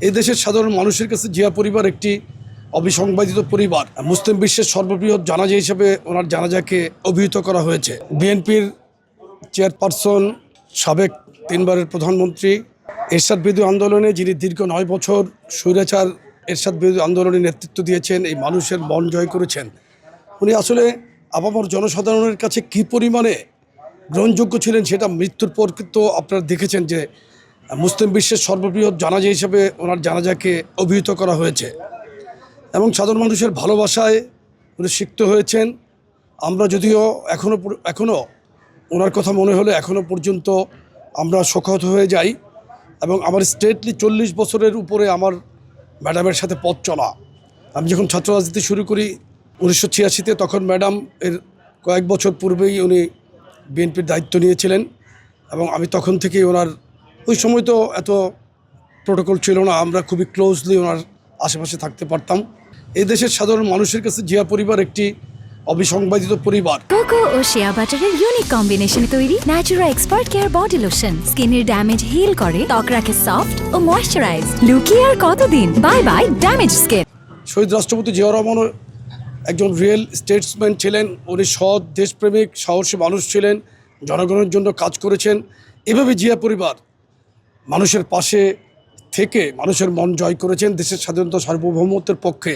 এই দেশের সাধারণ মানুষের কাছে জিয়া পরিবার একটি অবিসংবাদিত পরিবার। মুসলিম বিশ্বের সর্ববৃহৎ জানাজা হিসেবে ওনার জানাজাকে অভিহিত করা হয়েছে। বিএনপির চেয়ারপারসন, সাবেক 3বারের প্রধানমন্ত্রী, এরশাদ বিরোধী আন্দোলনে যিনি দীর্ঘ 9 বছর স্বৈরাচার এরশাদ বিরোধী আন্দোলনে নেতৃত্ব দিয়েছেন, এই মানুষের মন জয় করেছেন, উনি আসলে আপামর জনসাধারণের কাছে কী পরিমাণে গ্রহণযোগ্য ছিলেন সেটা মৃত্যুর পর কিন্তু আপনারা দেখেছেন যে মুসলিম বিশ্বের সর্ববৃহৎ জানাজা হিসেবে ওনার জানাজাকে অভিহিত করা হয়েছে এবং সাধারণ মানুষের ভালোবাসায় উনি সিক্ত হয়েছেন। আমরা যদিও এখনও ওনার কথা মনে হলে এখনও পর্যন্ত আমরা শোকাহত হয়ে যাই এবং আমার স্ট্রেটলি 40 বছরের উপরে আমার ম্যাডামের সাথে পথ চলা। আমি যখন ছাত্র রাজনীতি শুরু করি 1986-তে, তখন ম্যাডাম এর কয়েক বছর পূর্বেই উনি বিএনপির দায়িত্ব নিয়েছিলেন এবং আমি তখন থেকেই ওনার, ওই সময় তো এত প্রোটোকল ছিল না, আমরা খুবই ক্লোজলি ওনার আশেপাশে থাকতে পারতাম। এই দেশের সাধারণ মানুষের কাছে জিয়া পরিবার একটি অবিসংবাদিত পরিবার। কোকো ও শিয়া বাটারের ইউনিক কম্বিনেশনে তৈরি Natura expert care body lotion স্কিনের ড্যামেজ হিল করে, ত্বক রাখে সফট ও ময়শ্চারাইজ। লুকিয়ে আর কতদিন, বাই বাই ড্যামেজ স্কিন। শহীদ রাষ্ট্রপতি জিয়াউর রহমান একজন রিয়েল স্টেটসম্যান ছিলেন। উনি সৎ, দেশপ্রেমিক, সাহসী মানুষ ছিলেন, জনগণের জন্য কাজ করেছেন। এভাবে জিয়া পরিবার মানুষের পাশে থেকে মানুষের মন জয় করেছেন। দেশের স্বাধীনতা সার্বভৌমত্বের পক্ষে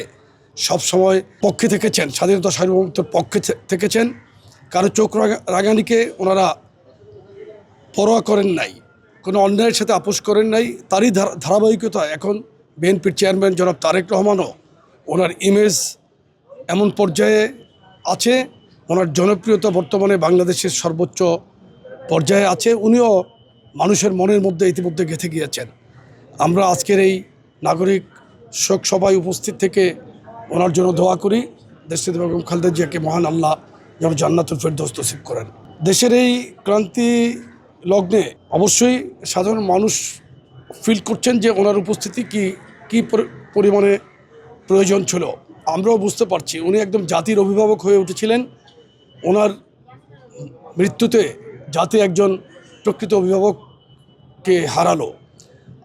সবসময় পক্ষে থেকেছেন, স্বাধীনতা সার্বভৌমত্বের পক্ষে থেকেছেন। কারো চোখ রাগানিকে ওনারা পরোয়া করেন নাই, কোনো অন্যায়ের সাথে আপোষ করেন নাই। তারই ধারাবাহিকতা এখন বিএনপির চেয়ারম্যান জনাব তারেক রহমানও, ওনার ইমেজ এমন পর্যায়ে আছে, ওনার জনপ্রিয়তা বর্তমানে বাংলাদেশের সর্বোচ্চ পর্যায়ে আছে। উনিও মানুষের মনের মধ্যে ইতিমধ্যে গেঁথে গিয়েছেন। আমরা আজকের এই নাগরিক শোক সভায় উপস্থিত থেকে ওনার জন্য দোয়া করি, দেশনেত্রী বেগম খালেদা জিয়াকে মহান আল্লাহ যেন জান্নাতুল ফেরদৌস নসিব করেন। দেশের এই ক্রান্তি লগ্নে অবশ্যই সাধারণ মানুষ ফিল করছেন যে ওনার উপস্থিতি কী পরিমাণে প্রয়োজন ছিল। আমরাও বুঝতে পারছি উনি একদম জাতির অভিভাবক হয়ে উঠেছিলেন। ওনার মৃত্যুতে জাতি একজন প্রকৃত অভিভাবককে হারালো।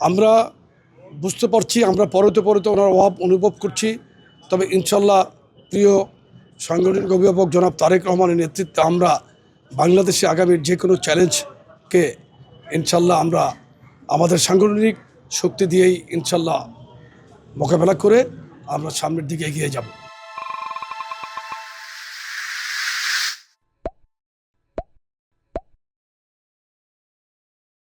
আমরা বুঝতে পারছি, আমরা পরতে ওনার অভাব অনুভব করছি। তবে ইনশাল্লাহ প্রিয় সাংগঠনিক অভিভাবক জনাব তারেক রহমানের নেতৃত্বে আমরা বাংলাদেশে আগামীর যে কোনো চ্যালেঞ্জকে ইনশাল্লাহ আমরা আমাদের সাংগঠনিক শক্তি দিয়েই ইনশাল্লাহ মোকাবেলা করে আমরা সামনের দিকে এগিয়ে যাব।